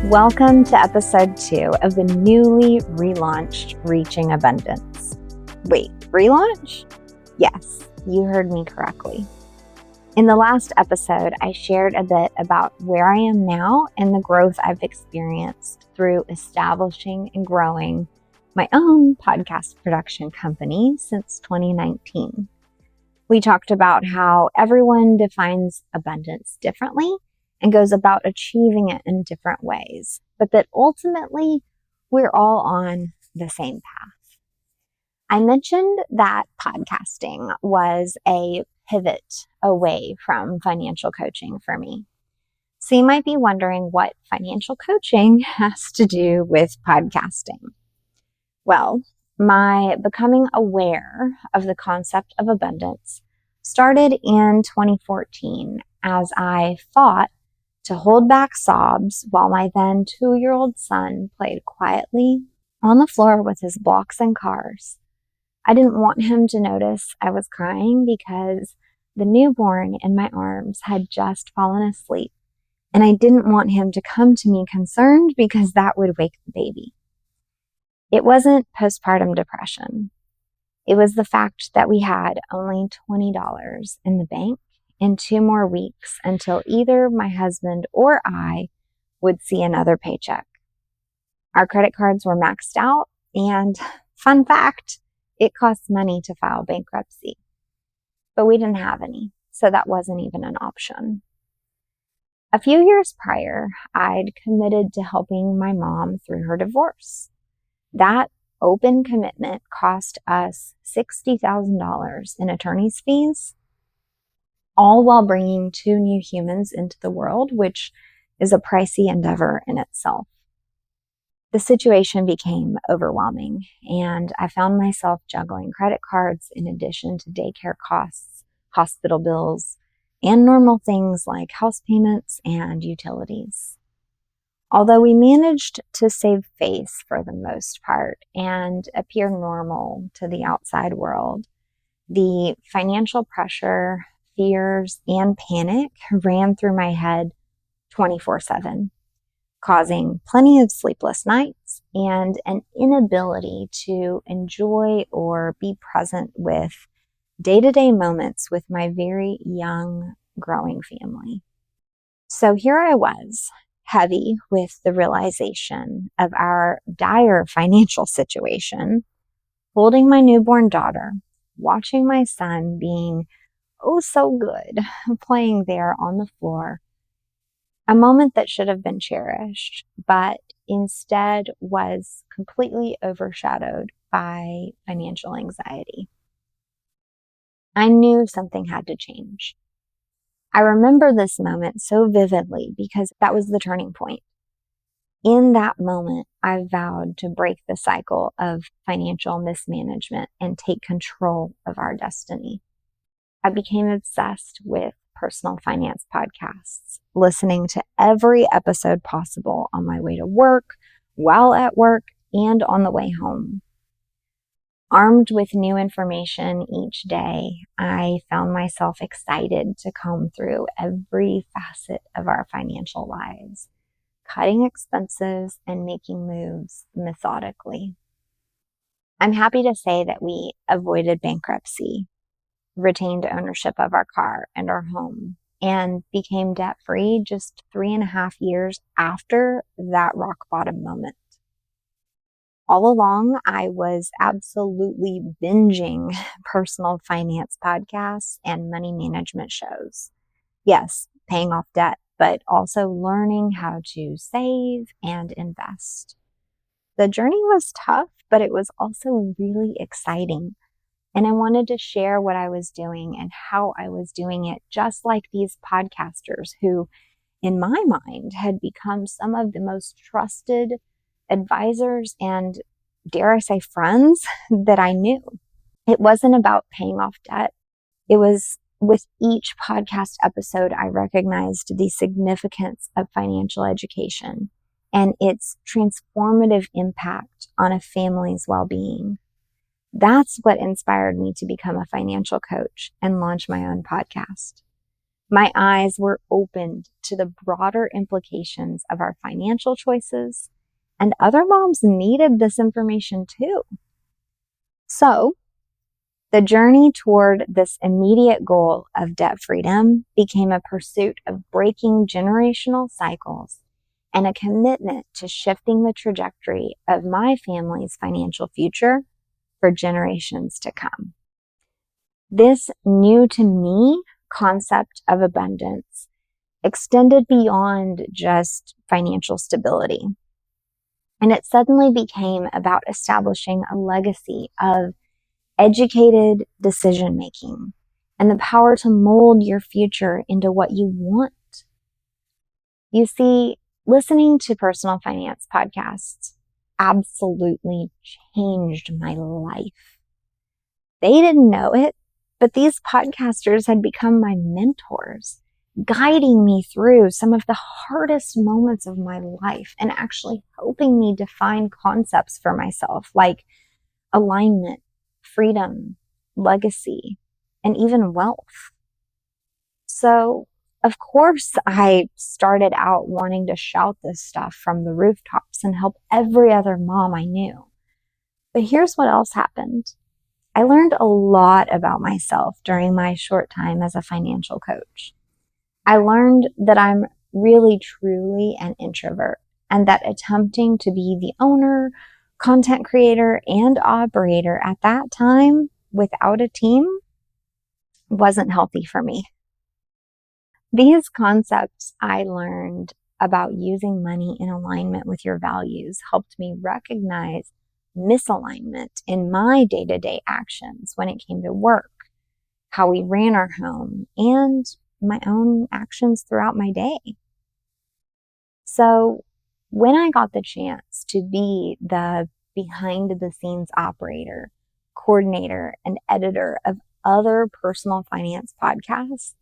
Welcome to episode 2 of the newly relaunched Reaching Abundance. Wait, relaunch? Yes, you heard me correctly. In the last episode, I shared a bit about where I am now and the growth I've experienced through establishing and growing my own podcast production company since 2019. We talked about how everyone defines abundance differently and goes about achieving it in different ways, but that ultimately we're all on the same path. I mentioned that podcasting was a pivot away from financial coaching for me. So you might be wondering what financial coaching has to do with podcasting. Well, my becoming aware of the concept of abundance started in 2014 as I fought to hold back sobs while my then 2-year-old son played quietly on the floor with his blocks and cars. I didn't want him to notice I was crying because the newborn in my arms had just fallen asleep, and I didn't want him to come to me concerned because that would wake the baby. It wasn't postpartum depression. It was the fact that we had only $20 in the bank in 2 more weeks until either my husband or I would see another paycheck. Our credit cards were maxed out, and fun fact, it costs money to file bankruptcy. But we didn't have any, so that wasn't even an option. A few years prior, I'd committed to helping my mom through her divorce. That open commitment cost us $60,000 in attorney's fees, all while bringing 2 new humans into the world, which is a pricey endeavor in itself. The situation became overwhelming, and I found myself juggling credit cards in addition to daycare costs, hospital bills, and normal things like house payments and utilities. Although we managed to save face for the most part and appear normal to the outside world, the financial pressure, fears, and panic ran through my head 24/7, causing plenty of sleepless nights and an inability to enjoy or be present with day-to-day moments with my very young, growing family. So here I was, heavy with the realization of our dire financial situation, holding my newborn daughter, watching my son being oh so good, playing there on the floor. A moment that should have been cherished, but instead was completely overshadowed by financial anxiety. I knew something had to change. I remember this moment so vividly because that was the turning point. In that moment, I vowed to break the cycle of financial mismanagement and take control of our destiny. I became obsessed with personal finance podcasts, listening to every episode possible on my way to work, while at work, and on the way home. Armed with new information each day, I found myself excited to comb through every facet of our financial lives, cutting expenses and making moves methodically. I'm happy to say that we avoided bankruptcy, retained ownership of our car and our home, and became debt-free just 3.5 years after that rock bottom moment. All along, I was absolutely binging personal finance podcasts and money management shows. Yes, paying off debt, but also learning how to save and invest. The journey was tough, but it was also really exciting. And I wanted to share what I was doing and how I was doing it, just like these podcasters who, in my mind, had become some of the most trusted advisors and, dare I say, friends that I knew. It wasn't about paying off debt. It was with each podcast episode, I recognized the significance of financial education and its transformative impact on a family's well-being. That's what inspired me to become a financial coach and launch my own podcast. My eyes were opened to the broader implications of our financial choices, and other moms needed this information too. So, the journey toward this immediate goal of debt freedom became a pursuit of breaking generational cycles and a commitment to shifting the trajectory of my family's financial future for generations to come. This new to me concept of abundance extended beyond just financial stability. And it suddenly became about establishing a legacy of educated decision making and the power to mold your future into what you want. You see, listening to personal finance podcasts absolutely changed my life. They didn't know it, but these podcasters had become my mentors, guiding me through some of the hardest moments of my life and actually helping me define concepts for myself like alignment, freedom, legacy, and even wealth. So, of course, I started out wanting to shout this stuff from the rooftops and help every other mom I knew. But here's what else happened. I learned a lot about myself during my short time as a financial coach. I learned that I'm really, truly an introvert, and that attempting to be the owner, content creator, and operator at that time without a team wasn't healthy for me. These concepts I learned about using money in alignment with your values helped me recognize misalignment in my day-to-day actions when it came to work, how we ran our home, and my own actions throughout my day. So when I got the chance to be the behind the scenes operator, coordinator, and editor of other personal finance podcasts,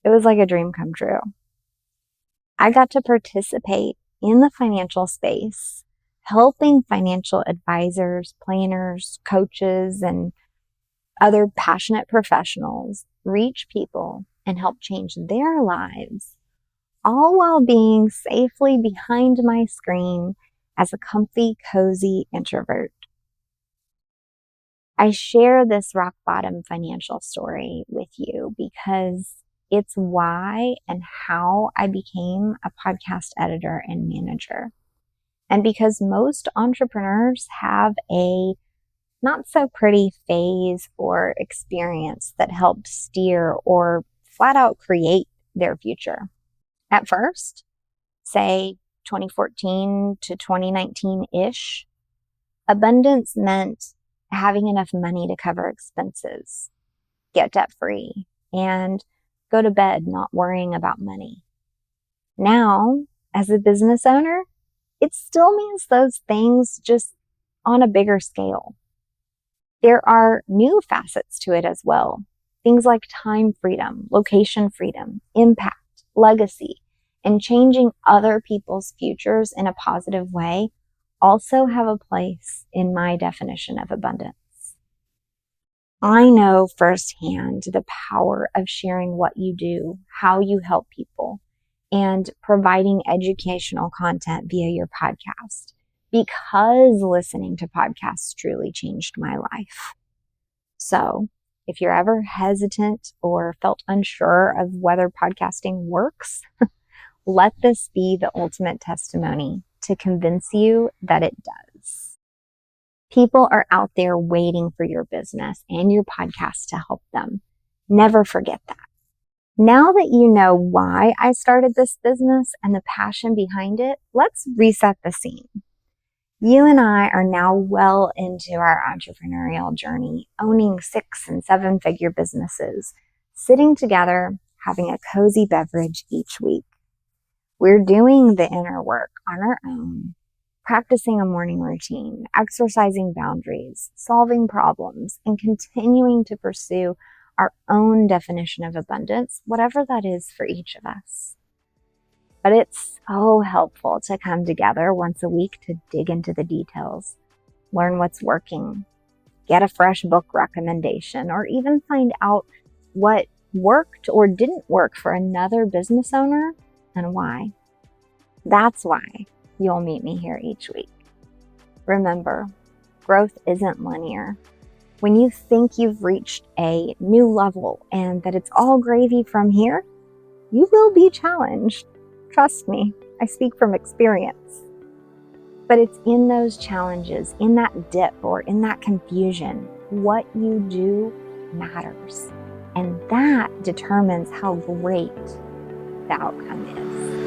it was like a dream come true. I got to participate in the financial space, helping financial advisors, planners, coaches, and other passionate professionals reach people and help change their lives, all while being safely behind my screen as a comfy, cozy introvert. I share this rock bottom financial story with you because it's why and how I became a podcast editor and manager. And because most entrepreneurs have a not so pretty phase or experience that helped steer or flat out create their future. At first, say 2014 to 2019-ish, abundance meant having enough money to cover expenses, get debt free, and go to bed not worrying about money. Now, as a business owner, it still means those things, just on a bigger scale. There are new facets to it as well. Things like time freedom, location freedom, impact, legacy, and changing other people's futures in a positive way also have a place in my definition of abundance. I know firsthand the power of sharing what you do, how you help people, and providing educational content via your podcast, because listening to podcasts truly changed my life. So if you're ever hesitant or felt unsure of whether podcasting works, let this be the ultimate testimony to convince you that it does. People are out there waiting for your business and your podcast to help them. Never forget that. Now that you know why I started this business and the passion behind it, let's reset the scene. You and I are now well into our entrepreneurial journey, owning 6- and 7-figure businesses, sitting together, having a cozy beverage each week. We're doing the inner work on our own, practicing a morning routine, exercising boundaries, solving problems, and continuing to pursue our own definition of abundance, whatever that is for each of us. But it's so helpful to come together once a week to dig into the details, learn what's working, get a fresh book recommendation, or even find out what worked or didn't work for another business owner and why. That's why you'll meet me here each week. Remember, growth isn't linear. When you think you've reached a new level and that it's all gravy from here, you will be challenged. Trust me, I speak from experience. But it's in those challenges, in that dip or in that confusion, what you do matters. And that determines how great the outcome is.